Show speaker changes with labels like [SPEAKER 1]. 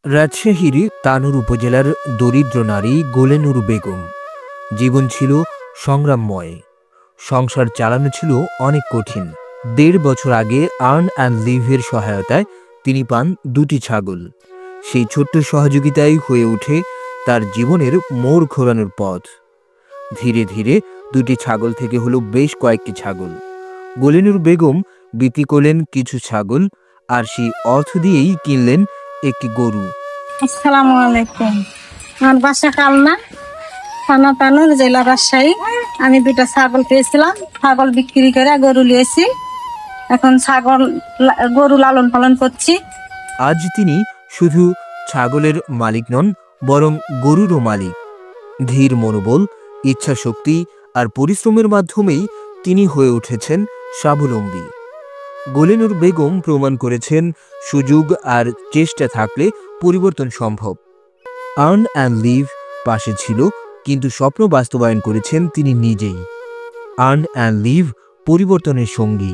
[SPEAKER 1] রাজশাহীর তানোর উপজেলার দরিদ্র নারী গোলেনুর বেগম জীবন ছিল সংগ্রামময়। সংসার চালানো ছিল অনেক কঠিন। ১.৫ বছর আগে আর্ন অ্যান্ড লিভের সহায়তায় তিনি পান ২টি ছাগল। সেই ছোট্ট সহযোগিতাই হয়ে ওঠে তার জীবনের মোড় ঘোরানোর পথ। ধীরে ধীরে ২টি ছাগল থেকে হলো বেশ কয়েকটি ছাগল। গোলেনুর বেগম বিক্রি করলেন কিছু ছাগল, আর সেই অর্থ দিয়েই কিনলেন একটি গরু।
[SPEAKER 2] আসসালামু আলাইকুম। আমার বাসা কালনা, থানা তানোর, জেলা রাজশাহী। আমি 2টা ছাগল পেয়েছিলাম, ছাগল বিক্রি করে গরু নিয়েছি। এখন গরু লালন পালন করছি।
[SPEAKER 1] আজ তিনি শুধু ছাগলের মালিক নন, বরং গরুরও মালিক। ধীর মনোবল, ইচ্ছা শক্তি আর পরিশ্রমের মাধ্যমেই তিনি হয়ে উঠেছেন স্বাবলম্বী। গোলেনুর বেগম প্রমাণ করেছেন, সুযোগ আর চেষ্টা থাকলে পরিবর্তন সম্ভব। আর্ন অ্যান্ড লিভ পাশে ছিল, কিন্তু স্বপ্ন বাস্তবায়ন করেছেন তিনি নিজেই। আর্ন অ্যান্ড লিভ পরিবর্তনের সঙ্গী।